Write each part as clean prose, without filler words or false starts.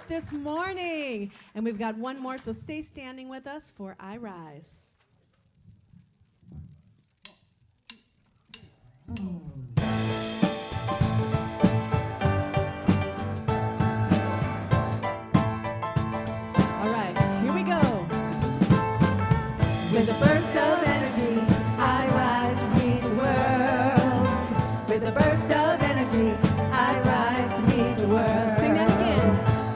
up this morning. And we've got one more, so stay standing with us for I Rise. All right, here we go. With a burst of energy, I rise to meet the world. With a burst of energy, I rise to meet the world. Sing that again.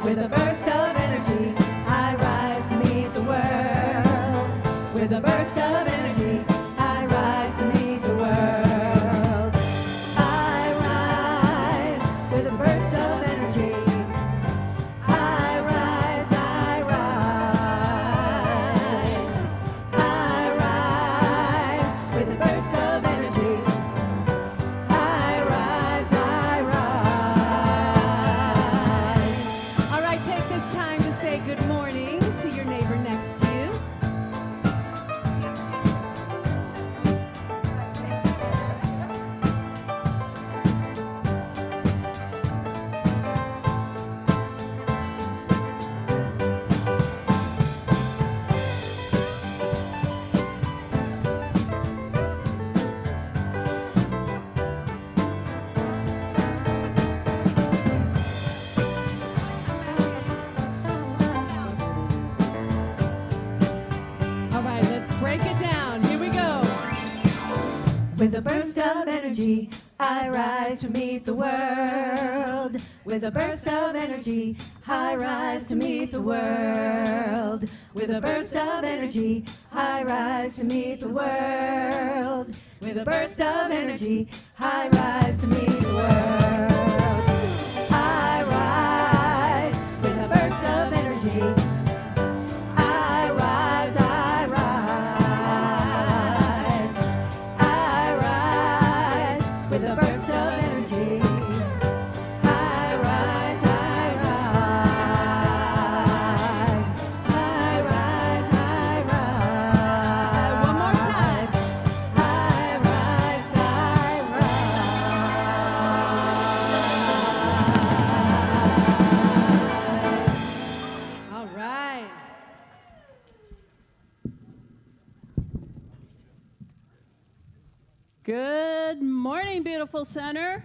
With a burst of energy, I rise to meet the world. With a burst of energy, I rise to meet the world. I rise with a burst of energy. I rise, I rise. I rise with a burst of energy. I rise, I rise. All right, take this time to say good morning to your neighbor next to you. All right, let's break it down. Here we go. With a burst of energy, I rise to meet the world. With a burst of energy, I rise to meet the world. With a burst of energy, I rise to meet the world. With a burst of energy, I rise to meet the world. I rise with a burst of energy. I rise, I rise. I rise with a burst of energy. I rise, I rise. I rise, I rise. One more time. I rise, I rise. All right. Good morning, beautiful center.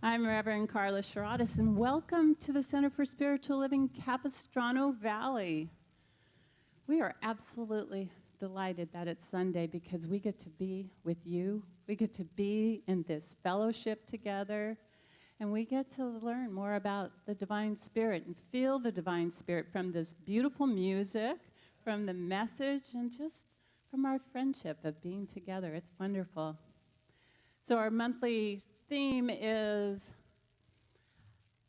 I'm Reverend Carla Shiratis, and welcome to the Center for Spiritual Living, Capistrano Valley. We are absolutely delighted that it's Sunday because we get to be with you. We get to be in this fellowship together, and we get to learn more about the Divine Spirit and feel the Divine Spirit from this beautiful music, from the message, and just from our friendship of being together. It's wonderful. So our monthly theme is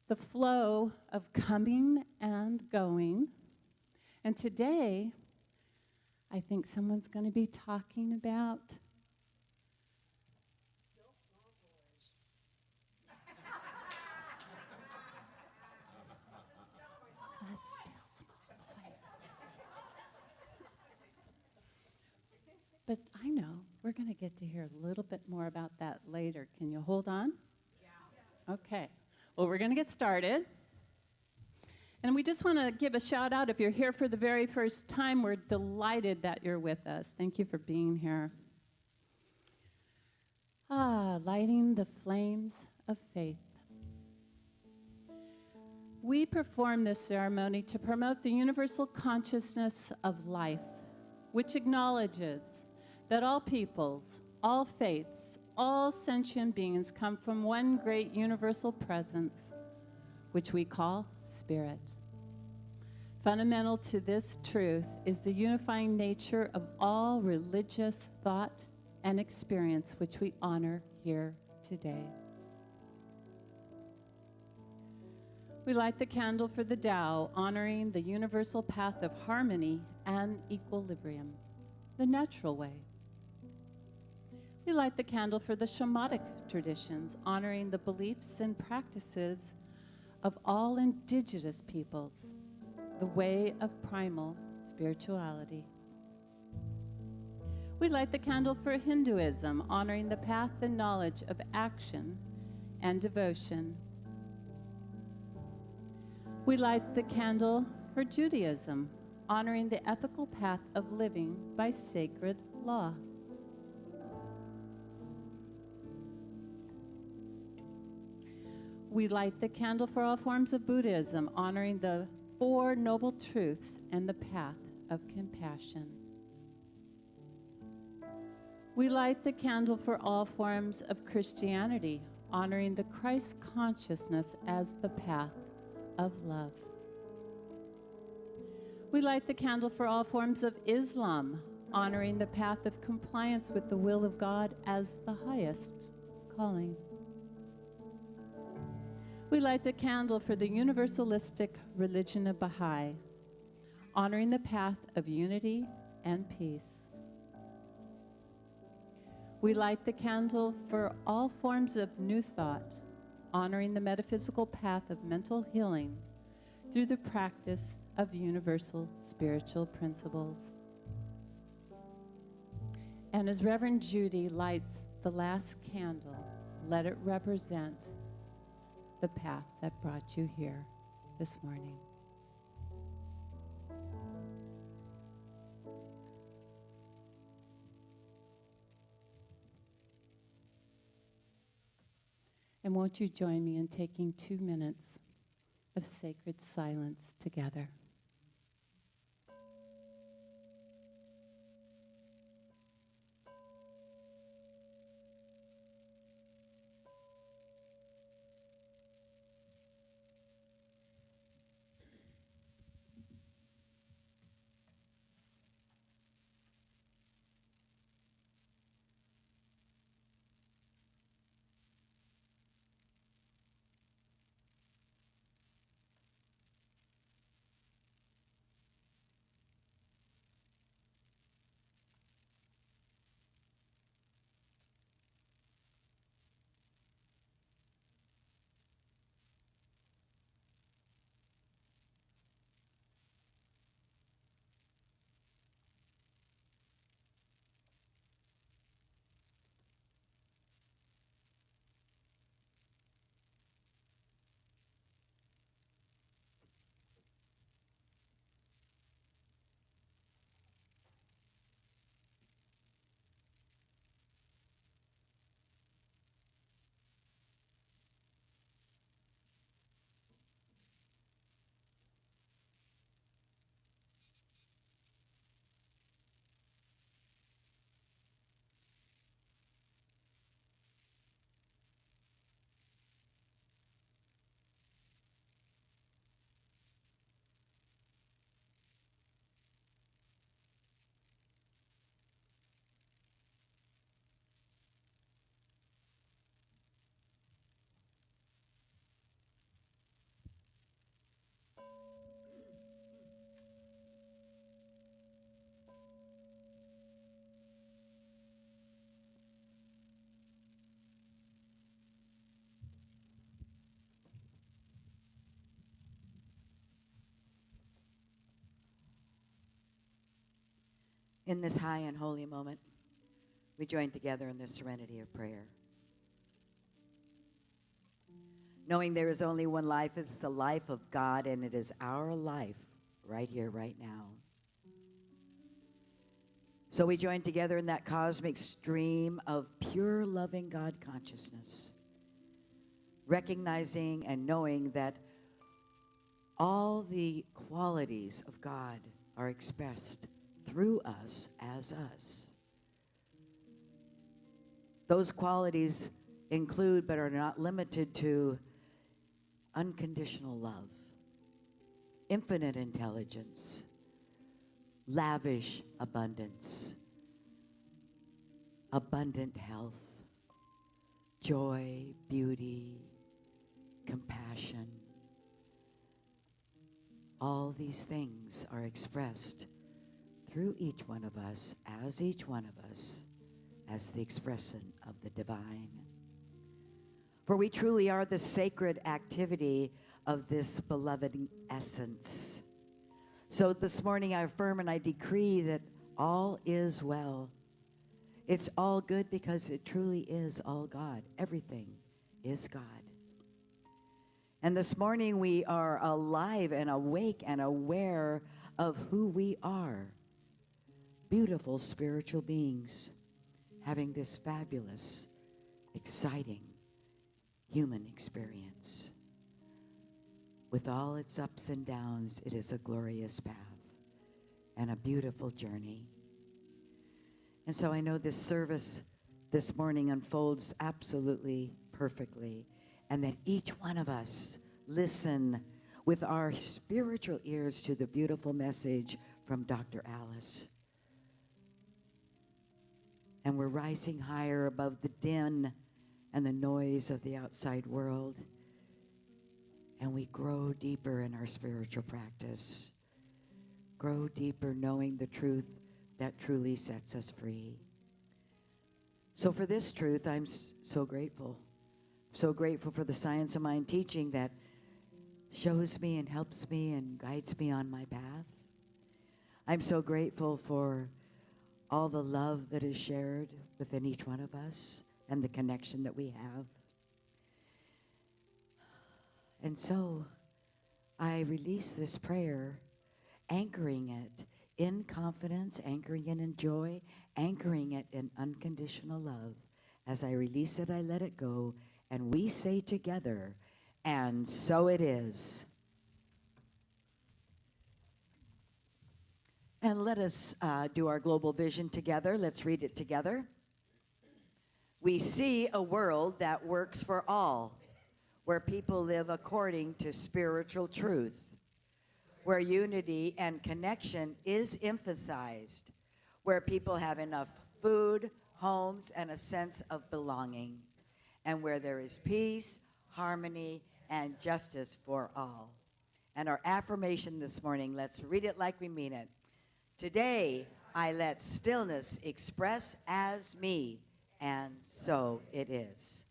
the flow of coming and going. And today, I think someone's going to be talking about a still small voice. But I know we're going to get to hear a little bit more about that later. Can you hold on? Yeah. Okay. Well, we're going to get started. And we just want to give a shout out. If you're here for the very first time, we're delighted that you're with us. Thank you for being here. Lighting the flames of faith. We perform this ceremony to promote the universal consciousness of life, which acknowledges that all peoples, all faiths, all sentient beings come from one great universal presence, which we call Spirit. Fundamental to this truth is the unifying nature of all religious thought and experience, which we honor here today. We light the candle for the Tao, honoring the universal path of harmony and equilibrium, the natural way. We light the candle for the shamanic traditions, honoring the beliefs and practices of all indigenous peoples, the way of primal spirituality. We light the candle for Hinduism, honoring the path and knowledge of action and devotion. We light the candle for Judaism, honoring the ethical path of living by sacred law. We light the candle for all forms of Buddhism, honoring the Four Noble Truths and the path of compassion. We light the candle for all forms of Christianity, honoring the Christ consciousness as the path of love. We light the candle for all forms of Islam, honoring the path of compliance with the will of God as the highest calling. We light the candle for the universalistic religion of Baha'i, honoring the path of unity and peace. We light the candle for all forms of New Thought, honoring the metaphysical path of mental healing through the practice of universal spiritual principles. And as Reverend Judy lights the last candle, let it represent the path that brought you here this morning. And won't you join me in taking 2 minutes of sacred silence together? In this high and holy moment, we join together in the serenity of prayer. Knowing there is only one life, it's the life of God, and it is our life right here, right now. So we join together in that cosmic stream of pure loving God consciousness, recognizing and knowing that all the qualities of God are expressed through us as us. Those qualities include but are not limited to unconditional love, infinite intelligence, lavish abundance, abundant health, joy, beauty, compassion. All these things are expressed through each one of us, as each one of us, as the expression of the divine. For we truly are the sacred activity of this beloved essence. So this morning I affirm and I decree that all is well. It's all good because it truly is all God. Everything is God. And this morning we are alive and awake and aware of who we are. Beautiful spiritual beings having this fabulous, exciting human experience. With all its ups and downs, it is a glorious path and a beautiful journey. And so I know this service this morning unfolds absolutely perfectly, and that each one of us listen with our spiritual ears to the beautiful message from Dr. Alice. And we're rising higher above the din and the noise of the outside world, and we grow deeper in our spiritual practice. Grow deeper knowing the truth that truly sets us free. So for this truth, I'm so grateful. So grateful for the Science of Mind teaching that shows me and helps me and guides me on my path. I'm so grateful for all the love that is shared within each one of us and the connection that we have. And so I release this prayer, anchoring it in confidence, anchoring it in joy, anchoring it in unconditional love. As I release it, I let it go, and we say together, and so it is. And let us do our global vision together. Let's read it together. We see a world that works for all, where people live according to spiritual truth, where unity and connection is emphasized, where people have enough food, homes, and a sense of belonging, and where there is peace, harmony, and justice for all. And our affirmation this morning, let's read it like we mean it. Today, I let stillness express as me, and so it is.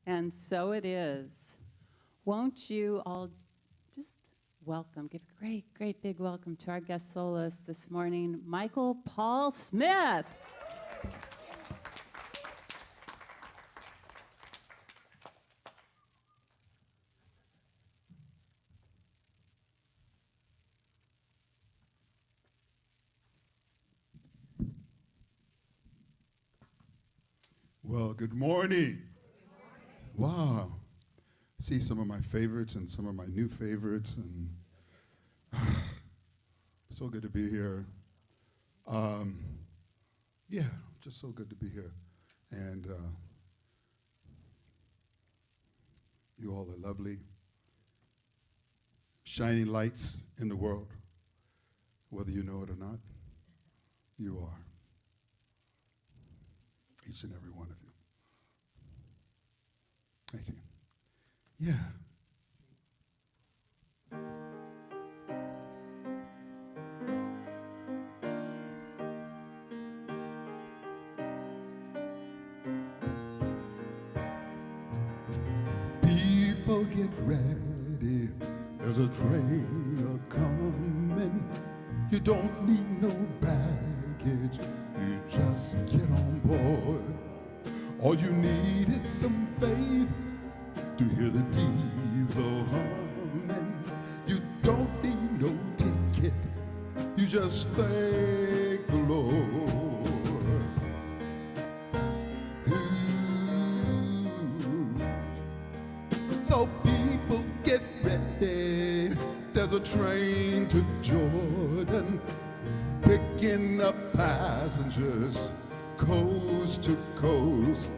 And so it is. Won't you all just welcome, give a great, great big welcome to our guest soloist this morning, Michael Paul Smith. Well, good morning. Wow. See some of my favorites and some of my new favorites, and so good to be here. Yeah, just so good to be here. And you all are lovely, shining lights in the world, whether you know it or not. You are. Each and every one of you. Thank you. Yeah. People get ready. There's a train a-coming. You don't need no baggage. You just get on board. All you need is some faith to hear the diesel humming. You don't need no ticket. You just thank the Lord. Ooh. So people get ready. There's a train to Jordan, picking up passengers coast to coast.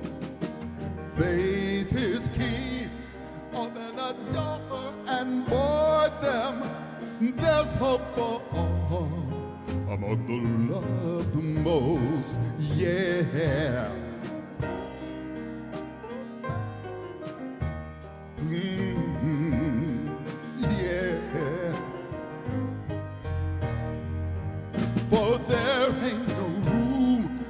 Faith is key. Open a door and board them. There's hope for all among the loved the most. Yeah. Yeah. For there ain't no room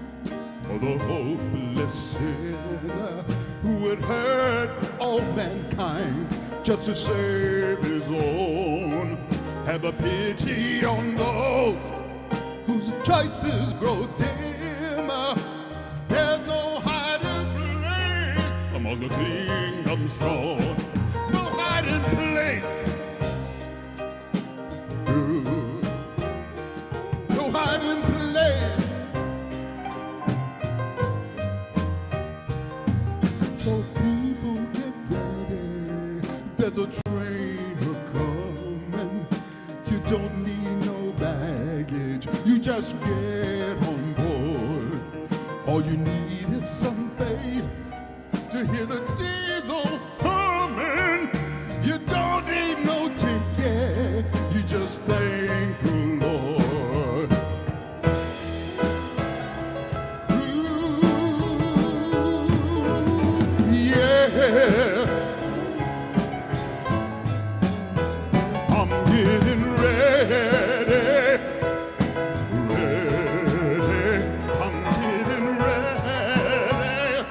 for the hopeless sinner who would hurt all mankind just to save his own. Have a pity on those whose choices grow dimmer. There's no hiding place among the kingdom I'm strong. No hiding place. Ooh. No hiding place. So people get ready. There's a train a-coming. You don't need no baggage. You just get on board. All you need is some faith to hear the diesel humming. You don't need no ticket. You just thank the Lord. Ooh, yeah. I'm getting ready, ready. I'm getting ready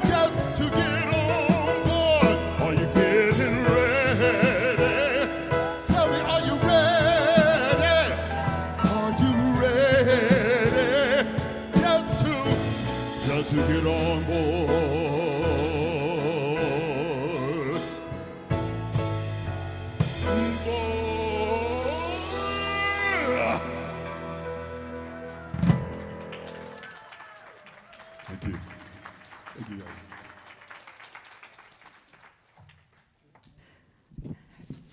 just to get on board. Are you getting ready? Tell me, are you ready? Are you ready just to get on board? Thank you. Thank you, guys.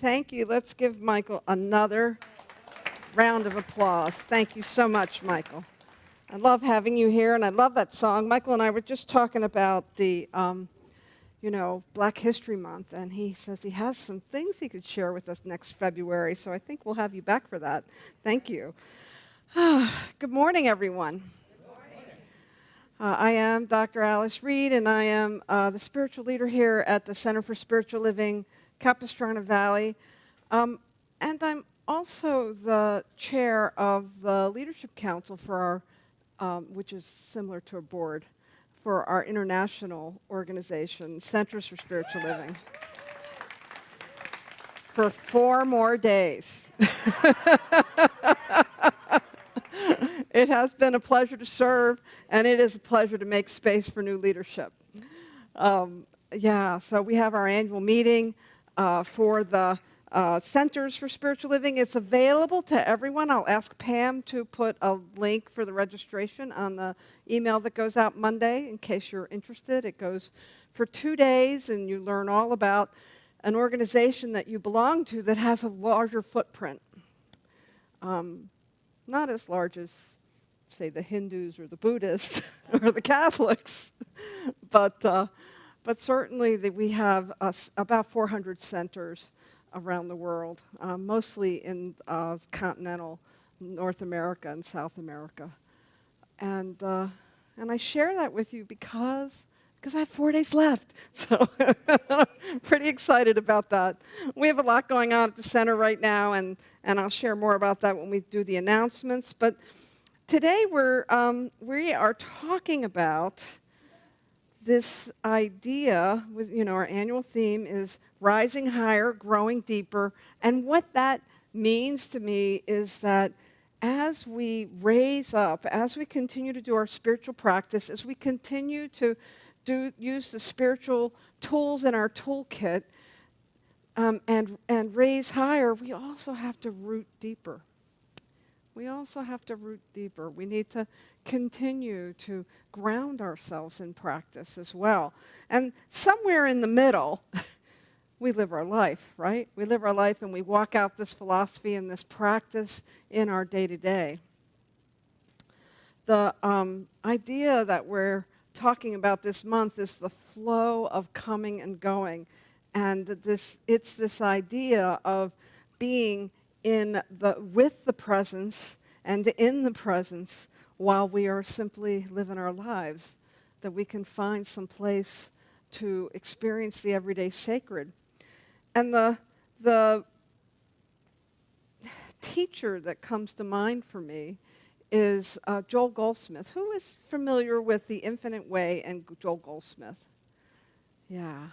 Thank you. Let's give Michael another round of applause. Thank you so much, Michael. I love having you here, and I love that song. Michael and I were just talking about the, Black History Month, and he says he has some things he could share with us next February, so I think we'll have you back for that. Thank you. Good morning, everyone. I am Dr. Alice Reid, and I am the spiritual leader here at the Center for Spiritual Living, Capistrano Valley. And I'm also the chair of the Leadership Council for our, which is similar to a board, for our international organization, Centers for Spiritual Living, for 4 more days. It has been a pleasure to serve, and it is a pleasure to make space for new leadership. So we have our annual meeting for the Centers for Spiritual Living. It's available to everyone. I'll ask Pam to put a link for the registration on the email that goes out Monday in case you're interested. It goes for 2 days, and you learn all about an organization that you belong to that has a larger footprint. Not as large as, say, the Hindus or the Buddhists or the Catholics, but certainly we have about 400 centers around the world, mostly in continental North America and South America. And I share that with you because I have 4 days left. So I'm pretty excited about that. We have a lot going on at the center right now, and I'll share more about that when we do the announcements. But today we are talking about this idea, with, our annual theme is rising higher, growing deeper. And what that means to me is that as we raise up, as we continue to do our spiritual practice, as we continue to use the spiritual tools in our toolkit and raise higher, we also have to root deeper. We also have to root deeper. We need to continue to ground ourselves in practice as well. And somewhere in the middle, we live our life, right? We live our life and we walk out this philosophy and this practice in our day-to-day. The idea that we're talking about this month is the flow of coming and going. And it's this idea of being with the presence and in the presence while we are simply living our lives, that we can find some place to experience the everyday sacred. And the teacher that comes to mind for me is Joel Goldsmith. Who is familiar with The Infinite Way and Joel Goldsmith? Yeah,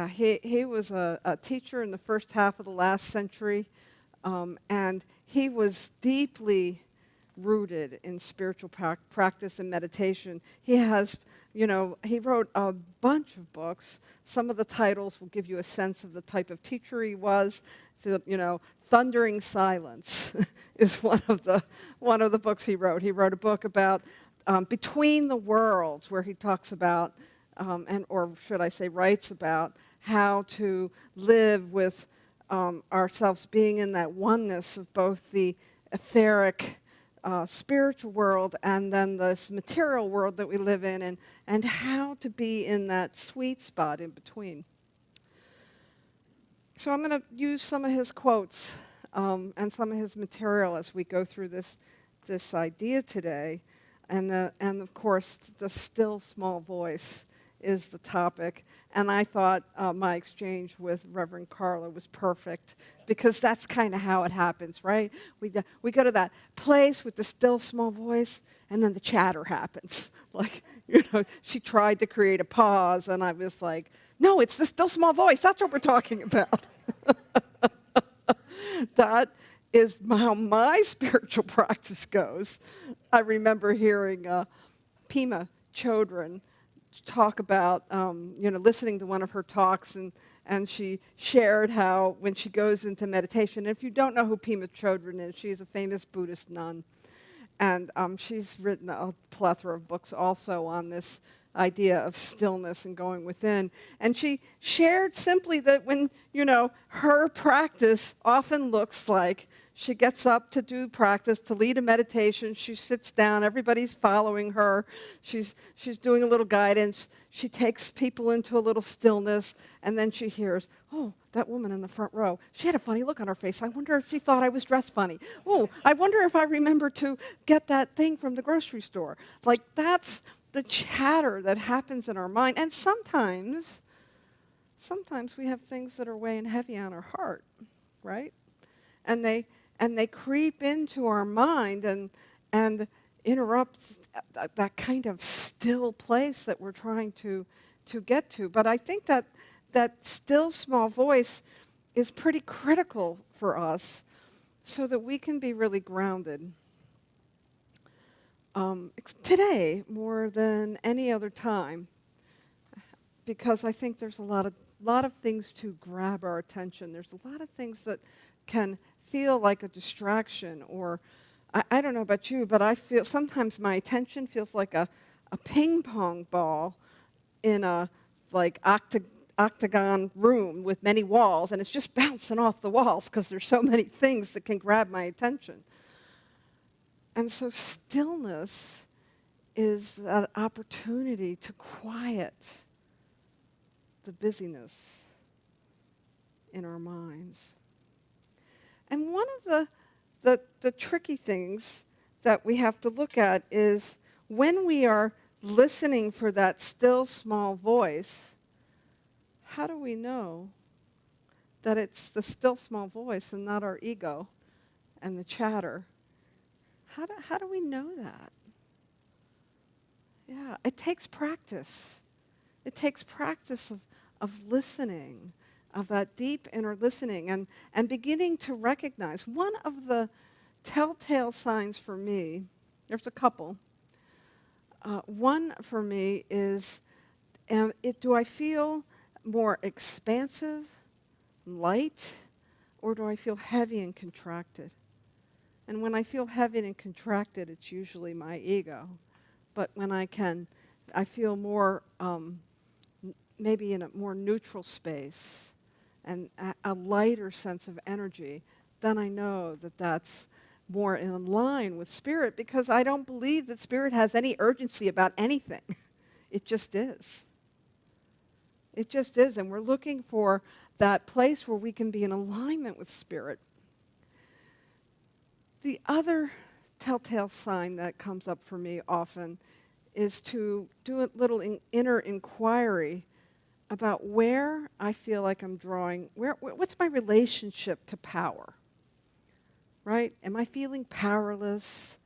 he was a teacher in the first half of the last century, and he was deeply rooted in spiritual practice and meditation. He has, he wrote a bunch of books. Some of the titles will give you a sense of the type of teacher he was. Thundering Silence is one of the books he wrote. He wrote a book about Between the Worlds, where he talks about, or should I say writes about, how to live with ourselves being in that oneness of both the etheric spiritual world and then this material world that we live in, and how to be in that sweet spot in between. So I'm going to use some of his quotes and some of his material as we go through this idea today. And of course, the still small voice is the topic. And I thought my exchange with Reverend Carla was perfect, because that's kind of how it happens, right? We go to that place with the still small voice, and then the chatter happens. Like, she tried to create a pause, and I was like, no, it's the still small voice. That's what we're talking about. That is how my spiritual practice goes. I remember hearing Pema Chodron talk about, listening to one of her talks, and she shared how when she goes into meditation, and if you don't know who Pema Chodron is, she's a famous Buddhist nun, and she's written a plethora of books also on this idea of stillness and going within. And she shared simply that when, her practice often looks like she gets up to do practice, to lead a meditation. She sits down. Everybody's following her. She's doing a little guidance. She takes people into a little stillness, and then she hears, oh, that woman in the front row, she had a funny look on her face. I wonder if she thought I was dressed funny. Oh, I wonder if I remember to get that thing from the grocery store. Like, that's the chatter that happens in our mind. And sometimes we have things that are weighing heavy on our heart, right? And they creep into our mind and interrupt that kind of still place that we're trying to get to. But I think that still small voice is pretty critical for us so that we can be really grounded. Today, more than any other time, because I think there's a lot of things to grab our attention. There's a lot of things that can feel like a distraction, or I don't know about you, but I feel sometimes my attention feels like a ping pong ball in a octagon room with many walls, and it's just bouncing off the walls because there's so many things that can grab my attention. And so stillness is that opportunity to quiet the busyness in our minds. And one of the tricky things that we have to look at is when we are listening for that still small voice, how do we know that it's the still small voice and not our ego and the chatter? How do we know that? Yeah, it takes practice. It takes practice of listening, of that deep inner listening, and beginning to recognize. One of the telltale signs for me, there's a couple. One for me is, do I feel more expansive, light, or do I feel heavy and contracted? And when I feel heavy and contracted, it's usually my ego. But when I feel more, maybe in a more neutral space and a lighter sense of energy, then I know that that's more in line with spirit, because I don't believe that spirit has any urgency about anything. It just is. It just is, and we're looking for that place where we can be in alignment with spirit. The other telltale sign that comes up for me often is to do a little inner inquiry about where I feel like I'm drawing, what's my relationship to power, right? Am I feeling powerless?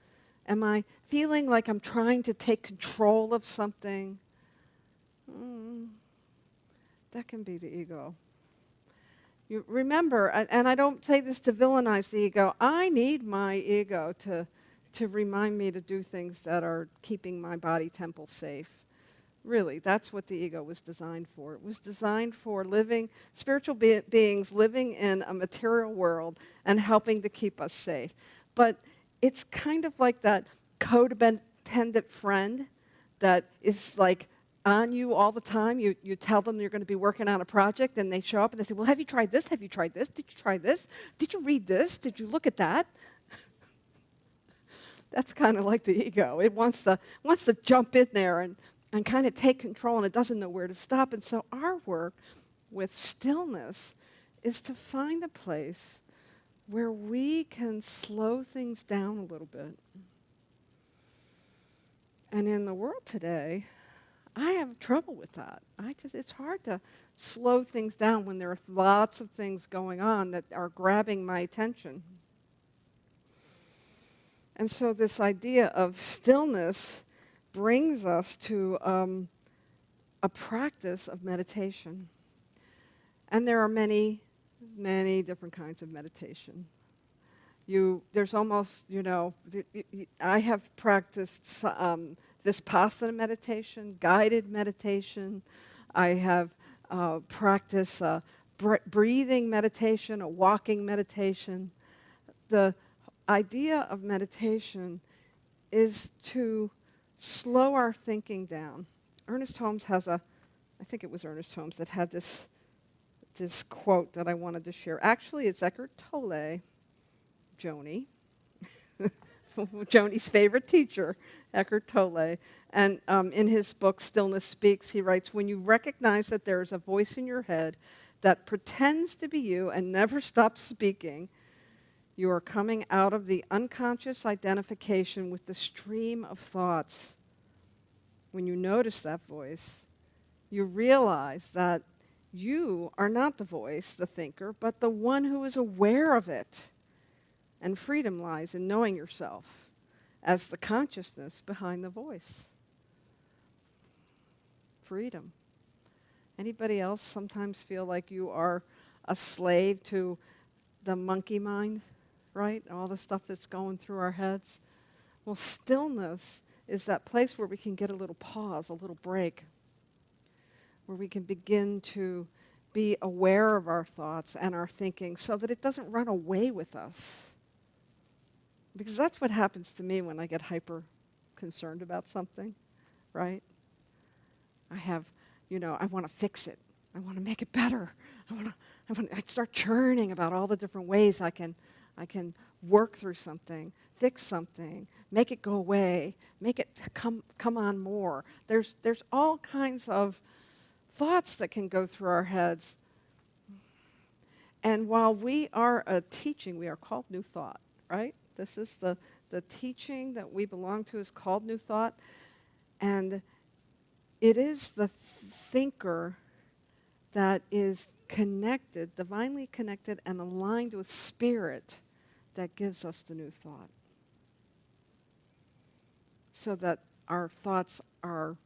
Am I feeling like I'm trying to take control of something? That can be the ego. You remember, and I don't say this to villainize the ego, I need my ego to remind me to do things that are keeping my body temple safe. Really, that's what the ego was designed for. It was designed for spiritual beings living in a material world and helping to keep us safe. But it's kind of like that codependent friend that is like on you all the time. You tell them you're going to be working on a project, and they show up and they say, well, have you tried this? Have you tried this? Did you try this? Did you read this? Did you look at that? That's kind of like the ego. It wants to jump in there and kind of take control, and it doesn't know where to stop. And so our work with stillness is to find a place where we can slow things down a little bit. And in the world today, I have trouble with that. It's hard to slow things down when there are lots of things going on that are grabbing my attention. And so this idea of stillness brings us to a practice of meditation. And there are many, many different kinds of meditation. There's almost, I have practiced Vipassana meditation, guided meditation. I have practiced breathing meditation, a walking meditation. The idea of meditation is to slow our thinking down. Ernest Holmes has I think it was Ernest Holmes that had this quote that I wanted to share. Actually, it's Eckhart Tolle, Joni, Joni's favorite teacher, Eckhart Tolle. And in his book, Stillness Speaks, he writes, when you recognize that there is a voice in your head that pretends to be you and never stops speaking, you are coming out of the unconscious identification with the stream of thoughts. When you notice that voice, you realize that you are not the voice, the thinker, but the one who is aware of it. And freedom lies in knowing yourself as the consciousness behind the voice. Freedom. Anybody else sometimes feel like you are a slave to the monkey mind? Right? All the stuff that's going through our heads. Well, stillness is that place where we can get a little pause, a little break, where we can begin to be aware of our thoughts and our thinking so that it doesn't run away with us. Because that's what happens to me when I get hyper concerned about something, right? I want to fix it. I want to make it better. I start churning about all the different ways I can work through something, fix something, make it go away, make it come on more. There's all kinds of thoughts that can go through our heads. And while we are a teaching, we are called New Thought, right? This is the teaching that we belong to is called New Thought. And it is the thinker that is connected, divinely connected and aligned with spirit that gives us the new thought. So that our thoughts are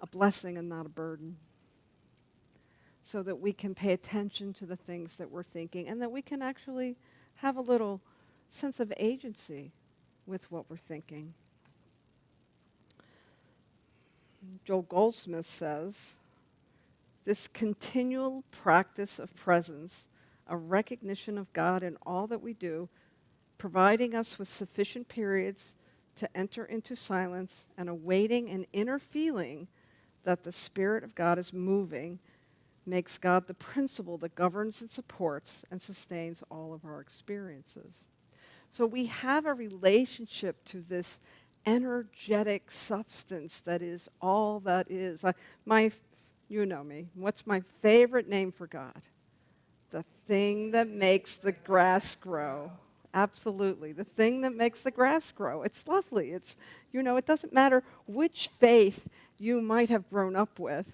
a blessing and not a burden. So that we can pay attention to the things that we're thinking and that we can actually have a little sense of agency with what we're thinking. Joel Goldsmith says, this continual practice of presence, a recognition of God in all that we do, providing us with sufficient periods to enter into silence and awaiting an inner feeling that the Spirit of God is moving, makes God the principle that governs and supports and sustains all of our experiences. So we have a relationship to this energetic substance that is all that is. You know me. What's my favorite name for God? The thing that makes the grass grow. Absolutely. The thing that makes the grass grow. It's lovely. It doesn't matter which faith you might have grown up with.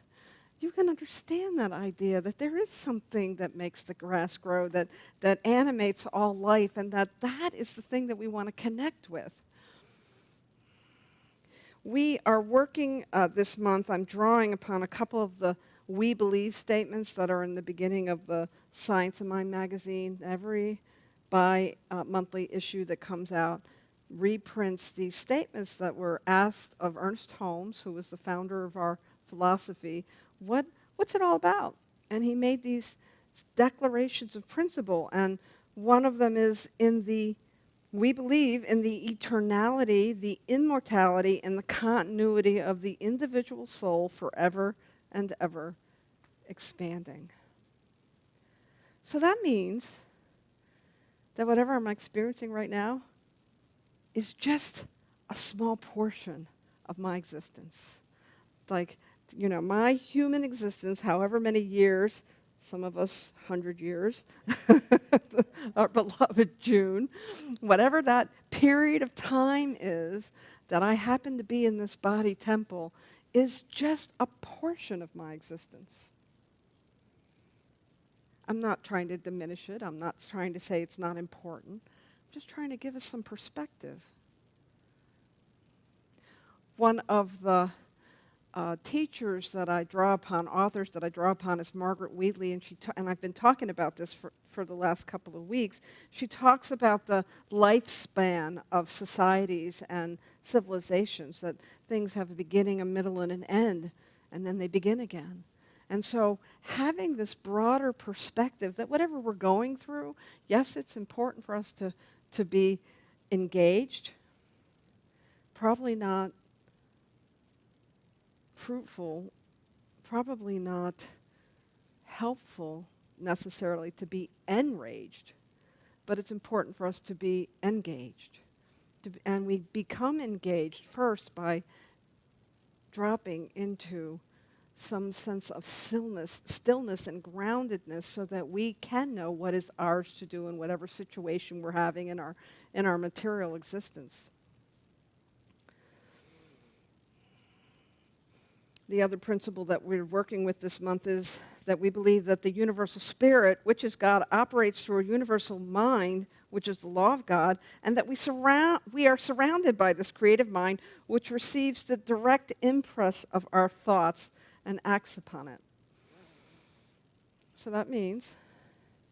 You can understand that idea that there is something that makes the grass grow, that animates all life, and that is the thing that we want to connect with. We are working this month, I'm drawing upon a couple of the We Believe statements that are in the beginning of the Science of Mind magazine. Every bi-monthly issue that comes out reprints these statements that were asked of Ernst Holmes, who was the founder of our philosophy, what's it all about? And he made these declarations of principle, and one of them is we believe in the eternality, the immortality, and the continuity of the individual soul forever and ever expanding. So that means that whatever I'm experiencing right now is just a small portion of my existence. Like, my human existence, however many years, some of us 100 years, our beloved June, whatever that period of time is that I happen to be in this body temple, is just a portion of my existence. I'm not trying to diminish it. I'm not trying to say it's not important. I'm just trying to give us some perspective. One of the teachers that I draw upon, authors that I draw upon, is Margaret Wheatley, and I've been talking about this for the last couple of weeks. She talks about the lifespan of societies and civilizations, that things have a beginning, a middle, and an end, and then they begin again. And so having this broader perspective that whatever we're going through, yes, it's important for us to be engaged, probably not fruitful, probably not helpful necessarily to be enraged, but it's important for us to be engaged. And we become engaged first by dropping into some sense of stillness and groundedness, so that we can know what is ours to do in whatever situation we're having in our material existence. The other principle that we're working with this month is that we believe that the universal spirit, which is God, operates through a universal mind, which is the law of God, and that we are surrounded by this creative mind, which receives the direct impress of our thoughts and acts upon it. So that means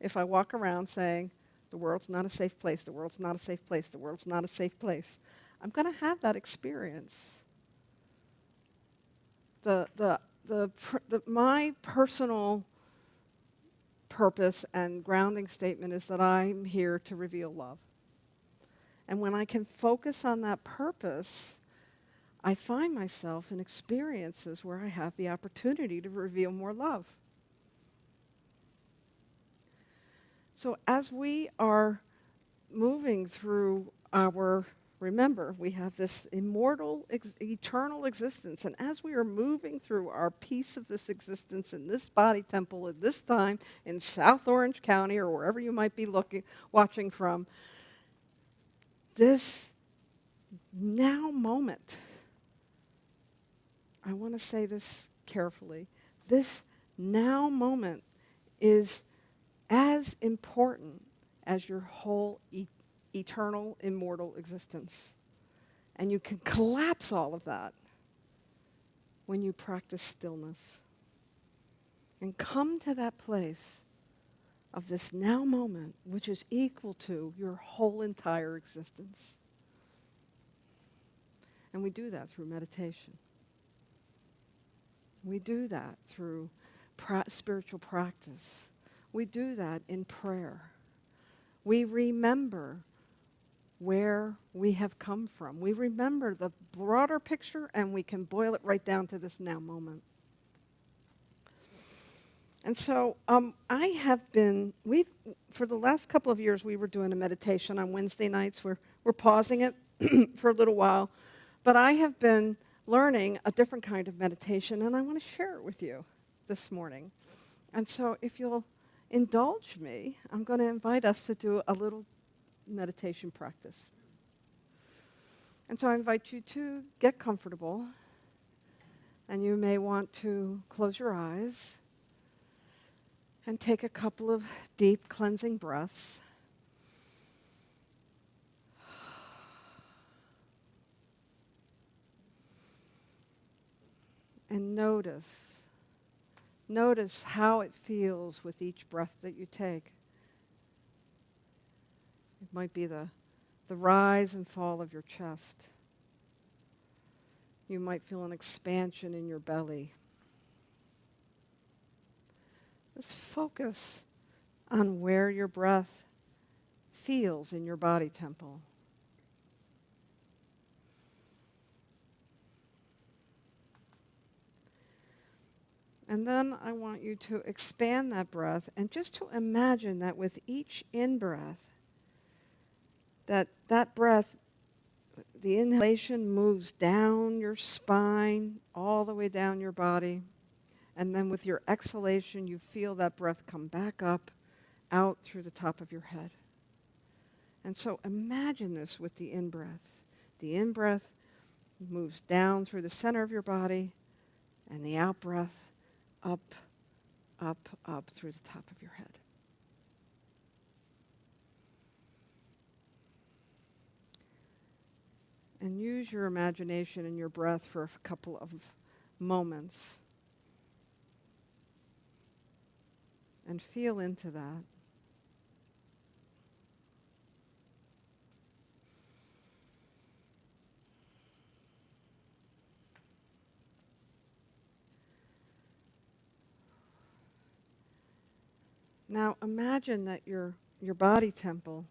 if I walk around saying, the world's not a safe place, the world's not a safe place, the world's not a safe place, I'm going to have that experience. My personal purpose and grounding statement is that I'm here to reveal love. And when I can focus on that purpose, I find myself in experiences where I have the opportunity to reveal more love. So as we are moving through remember, we have this immortal, eternal existence, and as we are moving through our piece of this existence in this body temple at this time in South Orange County, or wherever you might be watching from, this now moment, I want to say this carefully, this now moment is as important as your whole eternal, immortal existence. And you can collapse all of that when you practice stillness and come to that place of this now moment, which is equal to your whole entire existence. And we do that through meditation. We do that through spiritual practice. We do that in prayer. We remember where we have come from. We remember the broader picture, and we can boil it right down to this now moment. And so for the last couple of years, we were doing a meditation on Wednesday nights. We're pausing it for a little while. But I have been learning a different kind of meditation, and I want to share it with you this morning. And so if you'll indulge me, I'm going to invite us to do a little meditation practice. And so I invite you to get comfortable, and you may want to close your eyes and take a couple of deep cleansing breaths. And notice how it feels with each breath that you take. It might be the the rise and fall of your chest. You might feel an expansion in your belly. Just focus on where your breath feels in your body temple. And then I want you to expand that breath and just to imagine that with each in-breath, that breath, the inhalation moves down your spine, all the way down your body. And then with your exhalation, you feel that breath come back up, out through the top of your head. And so imagine this with the in-breath. The in-breath moves down through the center of your body, and the out-breath up, up, up through the top of your head. And use your imagination and your breath for a couple of moments. And feel into that. Now imagine that your body temple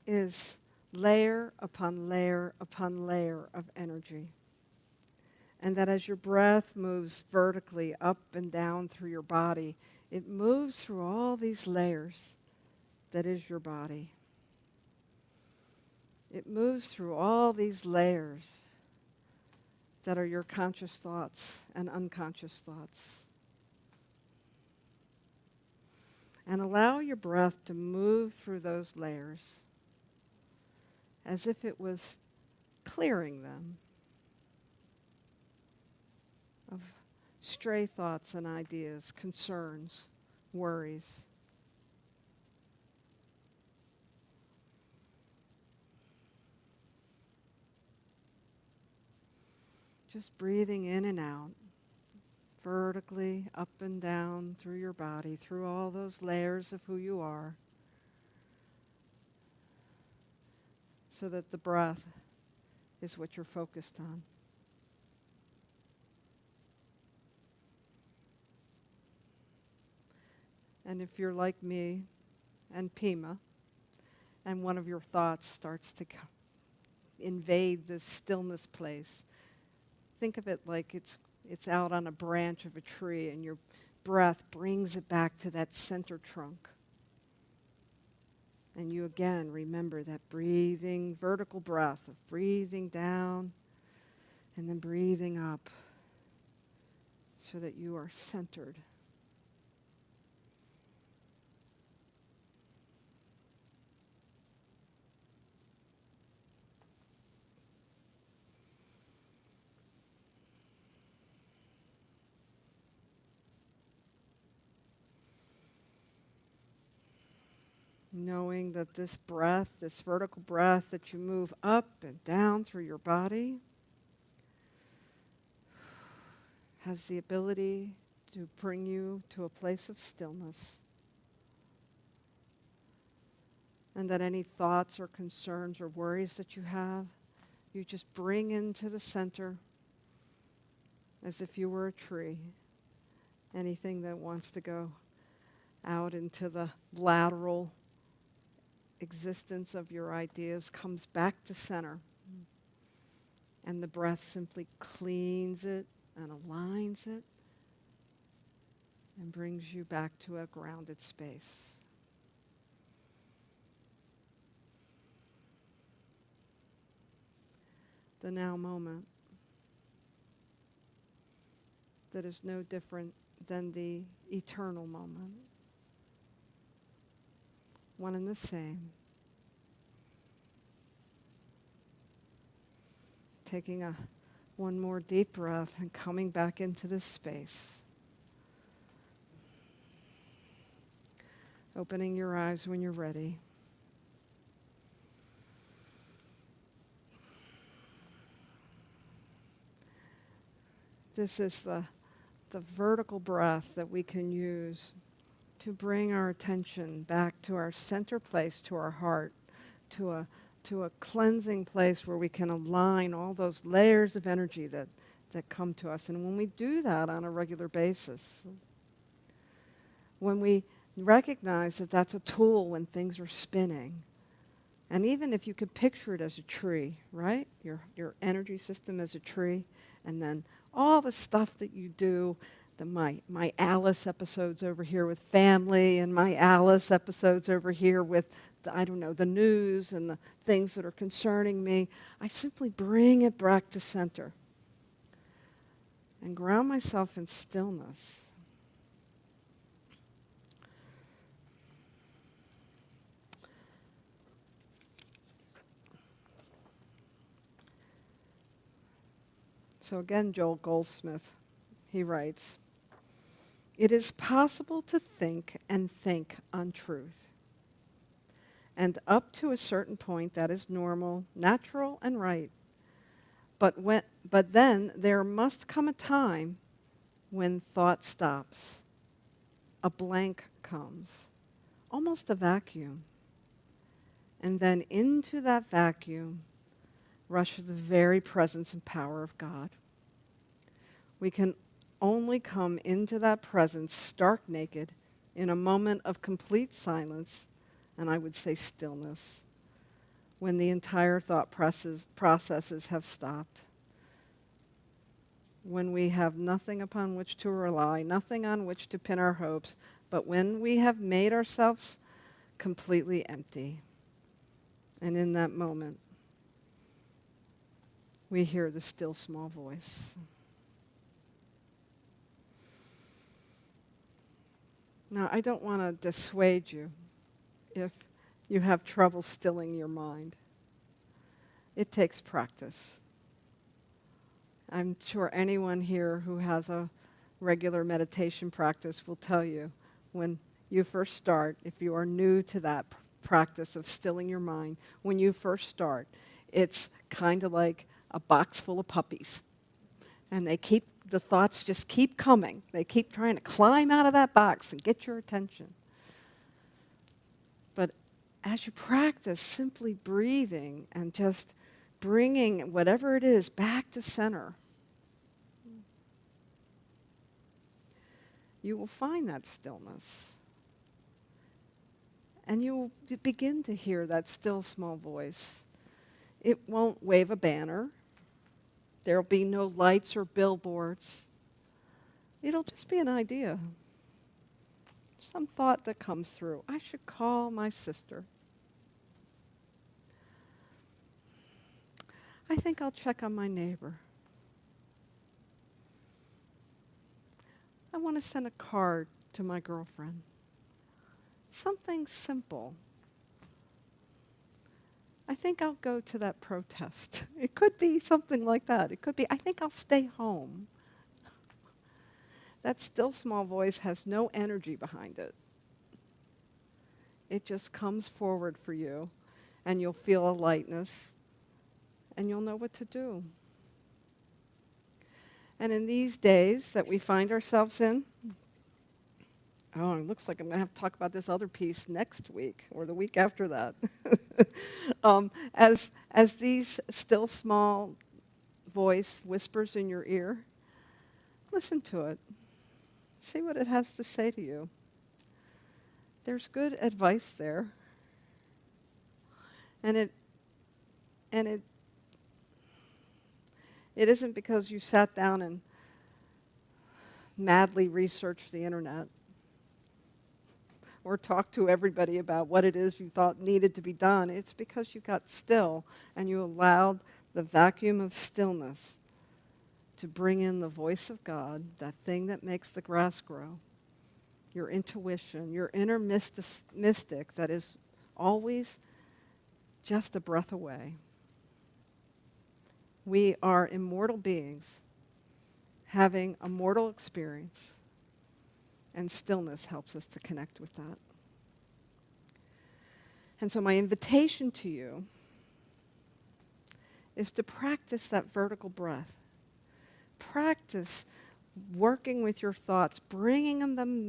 is layer upon layer upon layer of energy. And that as your breath moves vertically up and down through your body, it moves through all these layers that is your body. It moves through all these layers that are your conscious thoughts and unconscious thoughts. And allow your breath to move through those layers as if it was clearing them of stray thoughts and ideas, concerns, worries. Just breathing in and out, vertically up and down through your body, through all those layers of who you are, so that the breath is what you're focused on. And if you're like me and Pima, and one of your thoughts starts to invade this stillness place, think of it like it's out on a branch of a tree, and your breath brings it back to that center trunk. And you again remember that breathing, vertical breath of breathing down and then breathing up so that you are centered. Knowing that this breath, this vertical breath that you move up and down through your body, has the ability to bring you to a place of stillness. And that any thoughts or concerns or worries that you have, you just bring into the center as if you were a tree. Anything that wants to go out into the lateral existence of your ideas comes back to center. And the breath simply cleans it and aligns it and brings you back to a grounded space. The now moment that is no different than the eternal moment. One and the same. Taking one more deep breath and coming back into this space. Opening your eyes when you're ready. This is the vertical breath that we can use to bring our attention back to our center place, to our heart, to a to a cleansing place where we can align all those layers of energy that come to us. And when we do that on a regular basis, when we recognize that that's a tool when things are spinning, and even if you could picture it as a tree, right? Your energy system as a tree, and then all the stuff that you do, my Alice episodes over here with family, and my Alice episodes over here with, the news and the things that are concerning me, I simply bring it back to center and ground myself in stillness. So again, Joel Goldsmith, he writes, "It is possible to think and think untruth. And up to a certain point, that is normal, natural, and right. But then there must come a time when thought stops. A blank comes, almost a vacuum. And then into that vacuum rushes the very presence and power of God. We can only come into that presence stark naked in a moment of complete silence, and I would say stillness, when the entire thought processes have stopped, when we have nothing upon which to rely, nothing on which to pin our hopes, but when we have made ourselves completely empty. And in that moment, we hear the still small voice." Now, I don't want to dissuade you if you have trouble stilling your mind. It takes practice. I'm sure anyone here who has a regular meditation practice will tell you when you first start, if you are new to that practice of stilling your mind, when you first start, it's kind of like a box full of puppies. And the thoughts just keep coming. They keep trying to climb out of that box and get your attention. But as you practice simply breathing and just bringing whatever it is back to center, you will find that stillness. And you will begin to hear that still small voice. It won't wave a banner. There will be no lights or billboards. It'll just be an idea. Some thought that comes through. I should call my sister. I think I'll check on my neighbor. I want to send a card to my girlfriend. Something simple. I think I'll go to that protest. It could be something like that. It could be, I think I'll stay home. That still small voice has no energy behind it. It just comes forward for you, and you'll feel a lightness, and you'll know what to do. And in these days that we find ourselves in, it looks like I'm going to have to talk about this other piece next week or the week after that. As these still small voice whispers in your ear, listen to it. See what it has to say to you. There's good advice there. And it isn't because you sat down and madly researched the internet or talked to everybody about what it is you thought needed to be done. It's because you got still and you allowed the vacuum of stillness to bring in the voice of God, that thing that makes the grass grow, your intuition, your inner mystic that is always just a breath away. We are immortal beings having a mortal experience, and stillness helps us to connect with that. And so my invitation to you is to practice that vertical breath. Practice working with your thoughts, bringing them,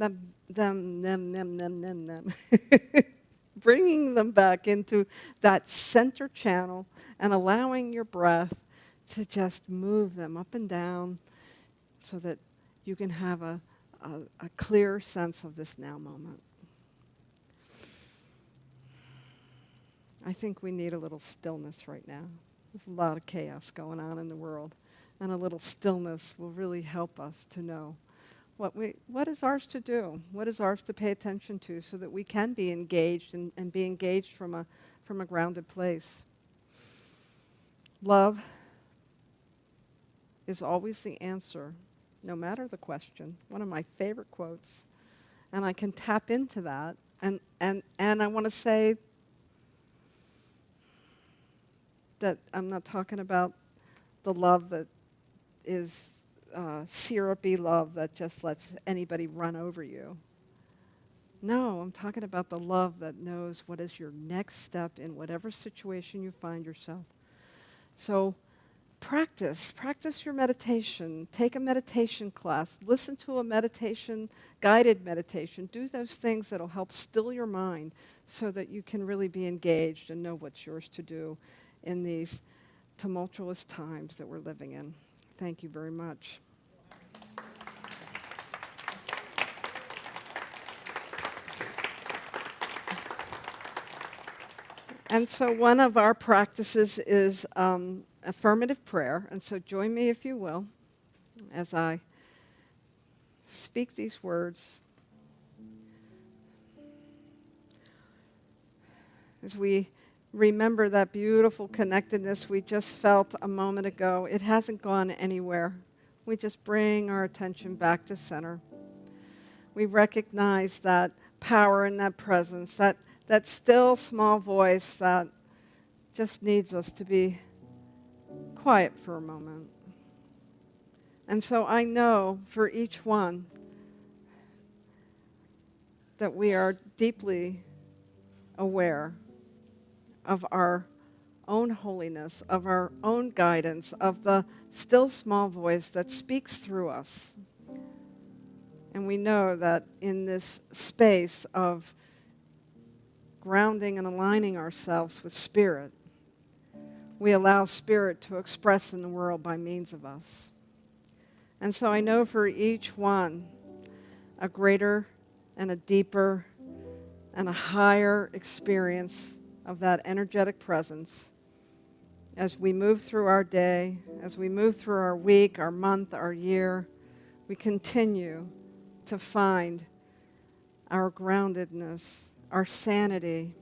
bringing them back into that center channel and allowing your breath to just move them up and down so that you can have a clear sense of this now moment. I think we need a little stillness right now. There's a lot of chaos going on in the world, and a little stillness will really help us to know what is ours to do, what is ours to pay attention to, so that we can be engaged and be engaged from a grounded place. Love is always the answer, no matter the question. One of my favorite quotes. And I can tap into that. And I want to say that I'm not talking about the love that is syrupy love that just lets anybody run over you. No, I'm talking about the love that knows what is your next step in whatever situation you find yourself. So practice your meditation. Take a meditation class. Listen to a meditation, guided meditation. Do those things that will help still your mind so that you can really be engaged and know what's yours to do in these tumultuous times that we're living in. Thank you very much. And so one of our practices is affirmative prayer. And so join me, if you will, as I speak these words. As we remember that beautiful connectedness we just felt a moment ago, it hasn't gone anywhere. We just bring our attention back to center. We recognize that power and that presence, that still small voice that just needs us to be quiet for a moment. And so I know for each one that we are deeply aware of our own holiness, of our own guidance, of the still small voice that speaks through us. And we know that in this space of grounding and aligning ourselves with Spirit, we allow Spirit to express in the world by means of us. And so I know for each one, a greater and a deeper and a higher experience of that energetic presence as we move through our day, as we move through our week, our month, our year. We continue to find our groundedness, our sanity,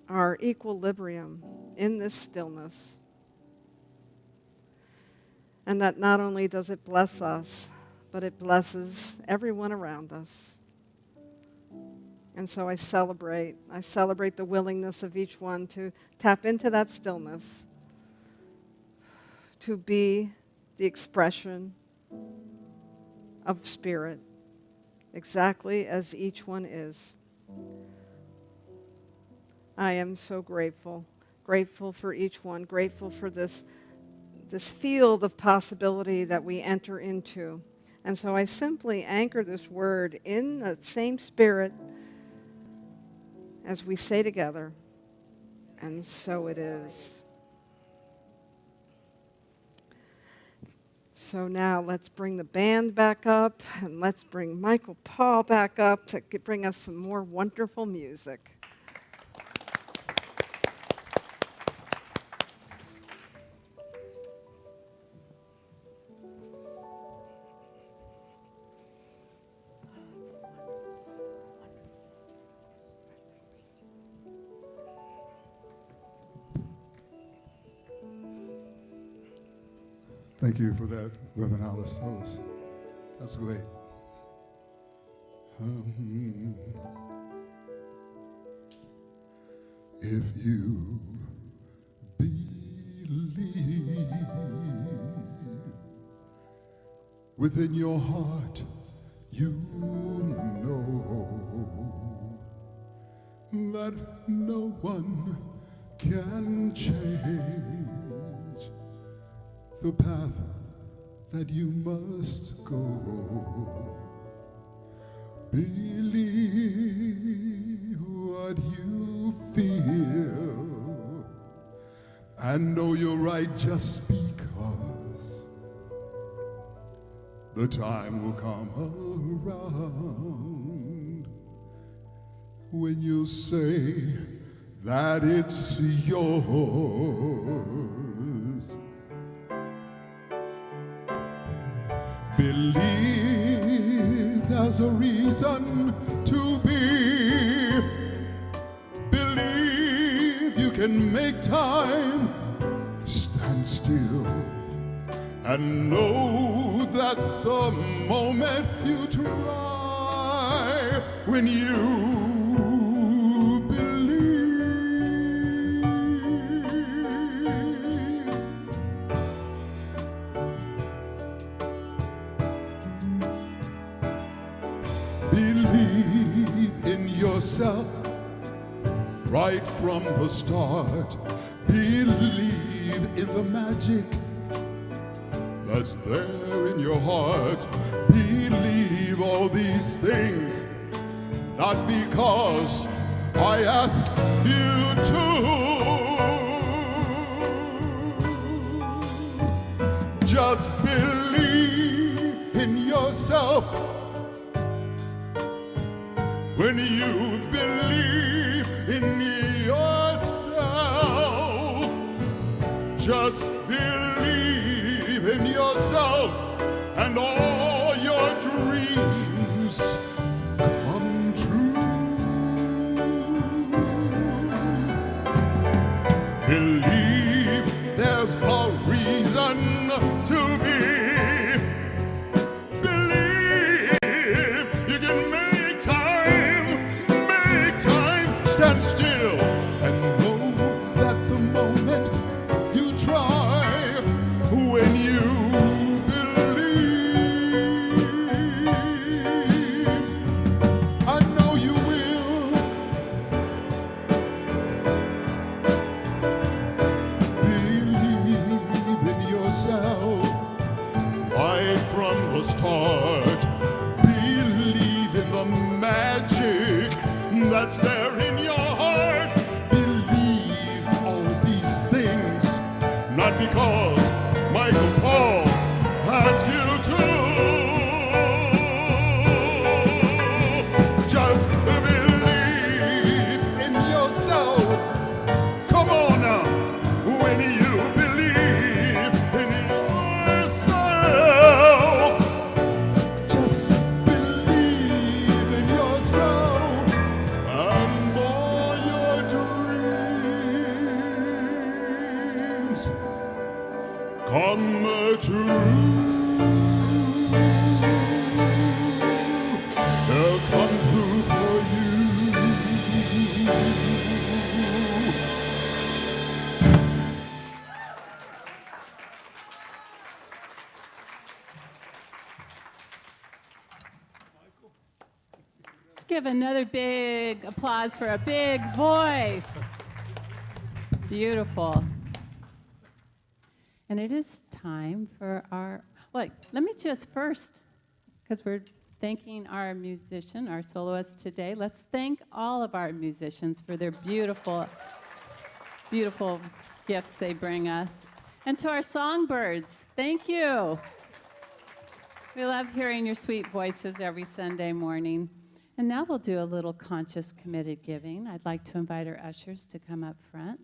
our equilibrium in this stillness. And that not only does it bless us, but it blesses everyone around us. And so I celebrate the willingness of each one to tap into that stillness, to be the expression of Spirit, exactly as each one is. I am so grateful for each one, grateful for this field of possibility that we enter into. And so I simply anchor this word in the same spirit as we say together, and so it is. So now let's bring the band back up, and let's bring Michael Paul back up to bring us some more wonderful music. Thank you for that, Reverend Alice. That's great. If you believe within your heart, you know that no one can change the path that you must go, Believe what you feel, and know you're right just because the time will come around when you say that it's yours. Believe there's a reason to be. Believe you can make time stand still, and know that the moment you try, when you believe in yourself right from the start. Believe in the magic that's there in your heart. Believe all these things, not because I ask you to. Just believe in yourself. When you believe in yourself, just believe in yourself, and all your dreams come true. Believe there's a reason to be. Stand still and know that the moment you try, when you believe, I know you will. Believe in yourself right from the start. Believe in the magic that's there in your heart. Believe all these things, not because Michael Paul asked you to. Just believe in yourself. Come on now. When you believe in yourself, just believe in yourself, and all your dreams come true. They'll come true for you. Let's give another big applause for a big voice. Beautiful. And it is time for our, well, let me just first, because we're thanking our musician, our soloist today, let's thank all of our musicians for their beautiful, beautiful gifts they bring us. And to our songbirds, thank you. We love hearing your sweet voices every Sunday morning. And now we'll do a little conscious, committed giving. I'd like to invite our ushers to come up front.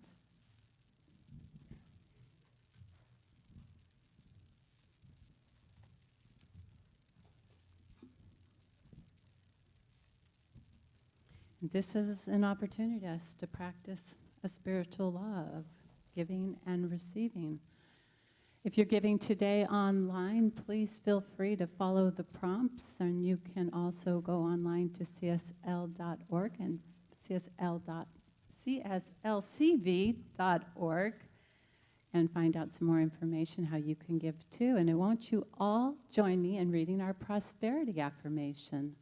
This is an opportunity for us to practice a spiritual law of giving and receiving. If you're giving today online, please feel free to follow the prompts, and you can also go online to csl.org and cslcv.org and find out some more information how you can give too. And won't you all join me in reading our prosperity affirmation?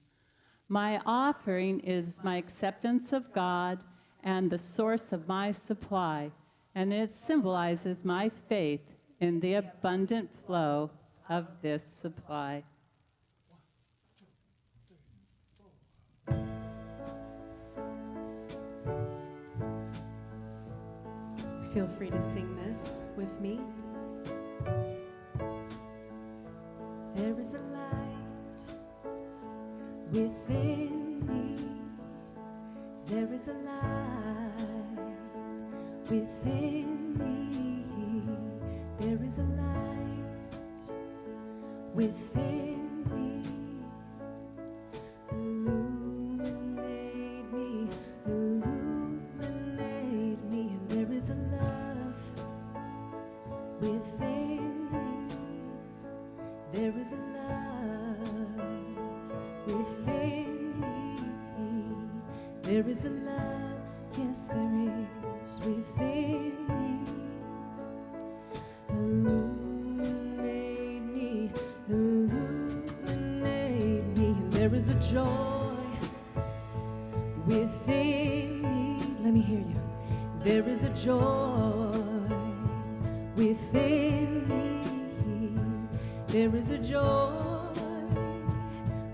My offering is my acceptance of God and the source of my supply, and it symbolizes my faith in the abundant flow of this supply. Feel free to sing this with me. There is a light within me. There is a light within me. There is a light within me. Illuminate me, illuminate me. And there is a love within me. There is a love within me. There is a love, yes there is within me. Illuminate me, illuminate me. And there is a joy within me. Let me hear you. There is a joy within me. There is a joy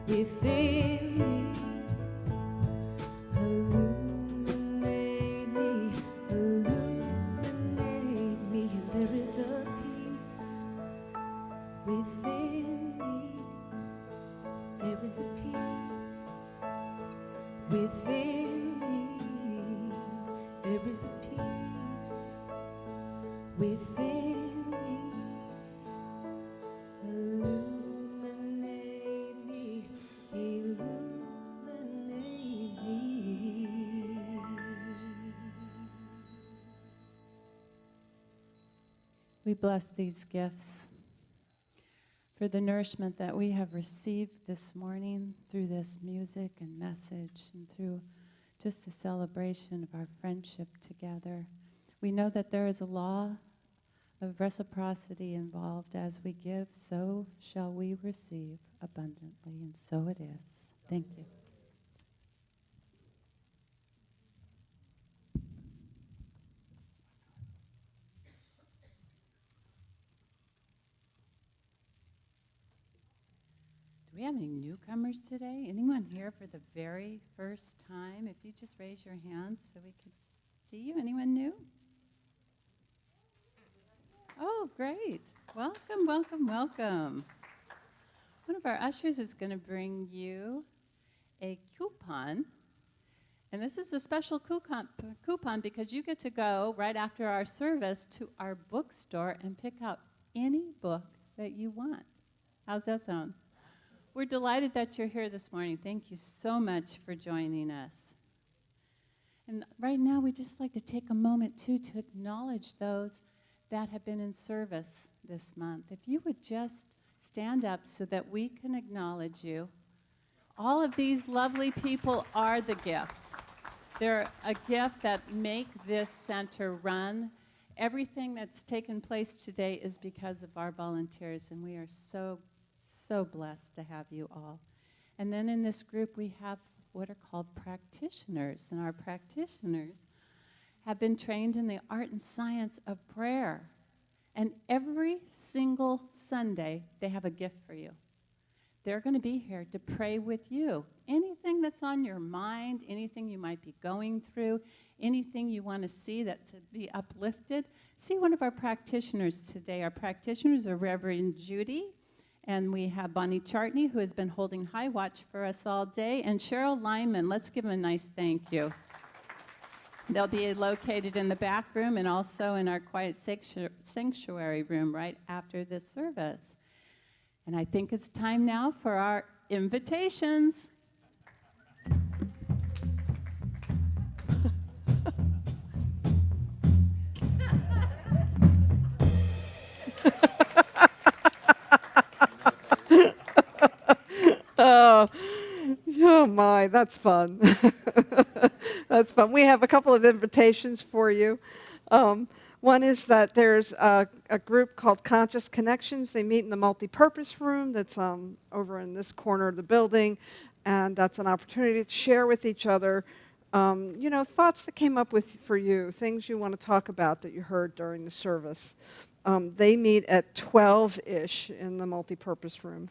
within me. Illuminate me, illuminate me. And there is a peace within me. There is a peace within me. There is a peace within me. Illuminate me, illuminate me. We bless these gifts for the nourishment that we have received this morning through this music and message and through just the celebration of our friendship together. We know that there is a law of reciprocity involved. As we give, so shall we receive abundantly, and so it is. Thank you. Do we have any newcomers today? Anyone here for the very first time? If you just raise your hand so we can see you. Anyone new? Oh, great. Welcome, welcome, welcome. One of our ushers is going to bring you a coupon. And this is a special coupon because you get to go right after our service to our bookstore and pick out any book that you want. How's that sound? We're delighted that you're here this morning. Thank you so much for joining us. And right now, we'd just like to take a moment, too, to acknowledge those that have been in service this month. If you would just stand up so that we can acknowledge you. All of these lovely people are the gift. They're a gift that make this center run. Everything that's taken place today is because of our volunteers, and we are so blessed to have you all. And then in this group, we have what are called practitioners, and our practitioners have been trained in the art and science of prayer. And every single Sunday, they have a gift for you. They're going to be here to pray with you. Anything that's on your mind, anything you might be going through, anything you want to see that to be uplifted, see one of our practitioners today. Our practitioners are Reverend Judy, and we have Bonnie Chartney, who has been holding high watch for us all day, and Cheryl Lyman. Let's give them a nice thank you. They'll be located in the back room and also in our quiet sanctuary room right after this service. And I think it's time now for our invitations. Oh my, that's fun. That's fun. We have a couple of invitations for you. One is that there's a group called Conscious Connections. They meet in the multi-purpose room that's over in this corner of the building, and that's an opportunity to share with each other, thoughts that came up for you, things you want to talk about that you heard during the service. They meet at 12-ish in the multi-purpose room.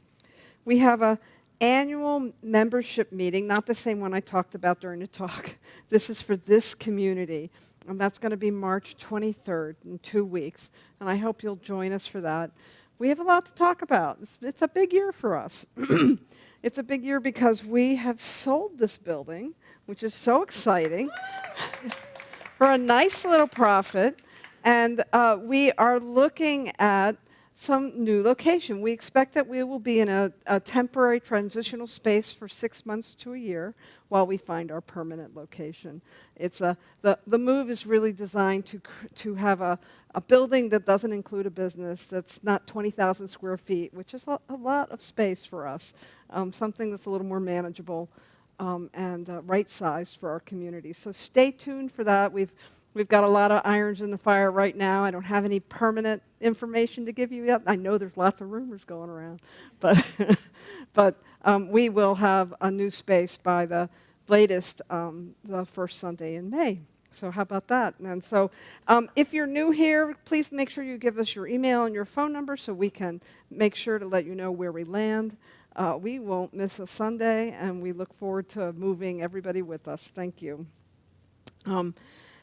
We have a annual membership meeting, not the same one I talked about during the talk. This is for this community, and that's going to be March 23rd in 2 weeks, and I hope you'll join us for that. We have a lot to talk about. It's a big year for us. It's a big year because we have sold this building, which is so exciting, for a nice little profit, and we are looking at some new location. We expect that we will be in a temporary transitional space for 6 months to a year while we find our permanent location. It's the move is really designed to have a building that doesn't include a business, that's not 20,000 square feet, which is a lot of space for us, something that's a little more manageable and right-sized for our community. So stay tuned for that. We've got a lot of irons in the fire right now. I don't have any permanent information to give you yet. I know there's lots of rumors going around, but we will have a new space by the latest, the first Sunday in May. So how about that? And so if you're new here, please make sure you give us your email and your phone number so we can make sure to let you know where we land. We won't miss a Sunday, and we look forward to moving everybody with us. Thank you.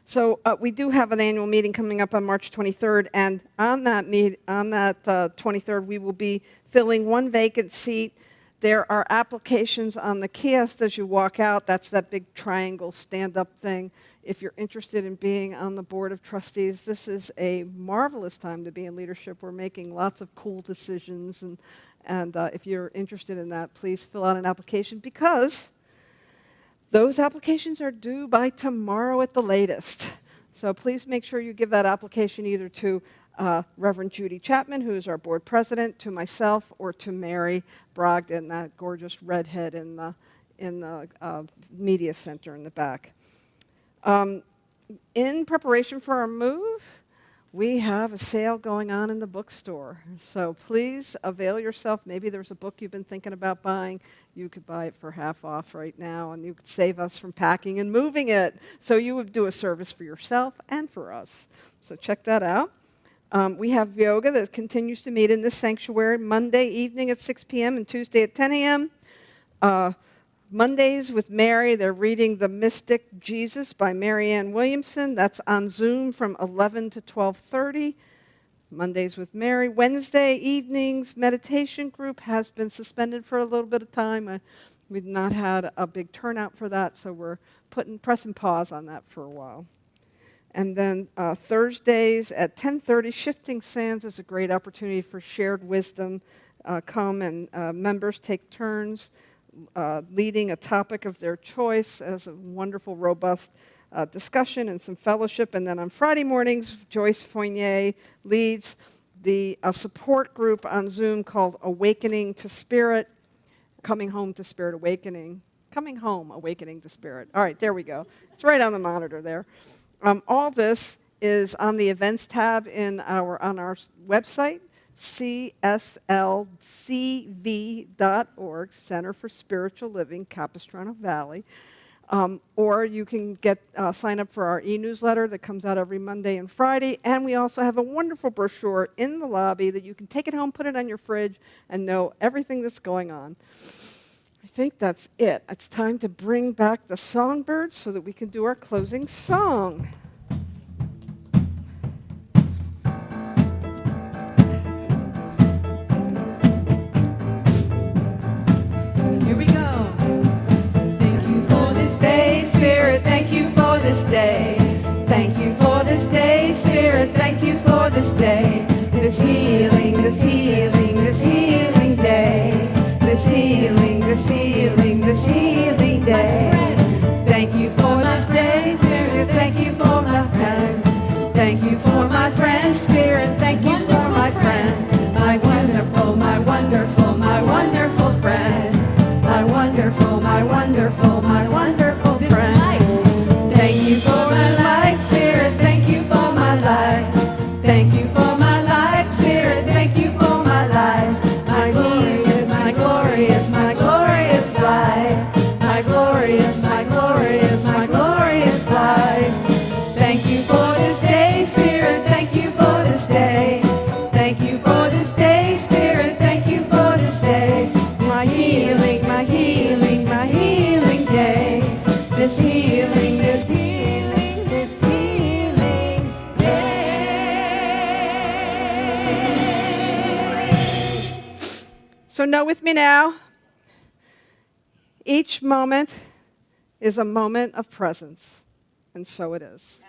So we do have an annual meeting coming up on March 23rd, and on that 23rd, we will be filling one vacant seat. There are applications on the kiosk as you walk out. That's that big triangle stand-up thing. If you're interested in being on the board of trustees, this is a marvelous time to be in leadership. We're making lots of cool decisions, and if you're interested in that, please fill out an application, because those applications are due by tomorrow at the latest. So please make sure you give that application either to Reverend Judy Chapman, who is our board president, to myself, or to Mary Brogdon, that gorgeous redhead in the media center in the back. In preparation for our move, we have a sale going on in the bookstore. So please avail yourself. Maybe there's a book you've been thinking about buying. You could buy it for half off right now, and you could save us from packing and moving it. So you would do a service for yourself and for us. So check that out. We have yoga that continues to meet in this sanctuary Monday evening at 6 p.m. and Tuesday at 10 a.m. Mondays with Mary, they're reading The Mystic Jesus by Marianne Williamson. That's on Zoom from 11 to 12:30. Mondays with Mary. Wednesday evenings meditation group has been suspended for a little bit of time. We've not had a big turnout for that, so we're pressing pause on that for a while. And then Thursdays at 10:30, Shifting Sands is a great opportunity for shared wisdom. Come and members take turns leading a topic of their choice as a wonderful, robust discussion and some fellowship. And then on Friday mornings, Joyce Fournier leads the support group on Zoom called Awakening to Spirit, Coming Home to Spirit Awakening. Coming Home, Awakening to Spirit. All right, there we go. It's right on the monitor there. All this is on the events tab on our website, cslcv.org, Center for Spiritual Living, Capistrano Valley. Or you can sign up for our e-newsletter that comes out every Monday and Friday. And we also have a wonderful brochure in the lobby that you can take it home, put it on your fridge, and know everything that's going on. I think that's it. It's time to bring back the songbirds so that we can do our closing song. Here we go. Thank you for this day, Spirit. Thank you for this day. Thank you for this day, Spirit. Thank you for this day. This healing, this healing, this healing day. This healing, this healing, this healing day. Thank you for this day, Spirit. Thank you for my friends. Thank you for my friends, Spirit. Thank you for my friends. My wonderful, my wonderful, my wonderful friends. My wonderful, my wonderful, my wonderful friends. Thank you for my life, Spirit. Thank you for my life. Thank you for my life, Spirit. Thank you for my life. My glorious, my glorious, my glorious life. My glorious, my glorious, my glorious life. Thank you for this day, Spirit. Thank you for this day. Thank you for this day, Spirit. Thank you for this So know with me now, each moment is a moment of presence, and so it is.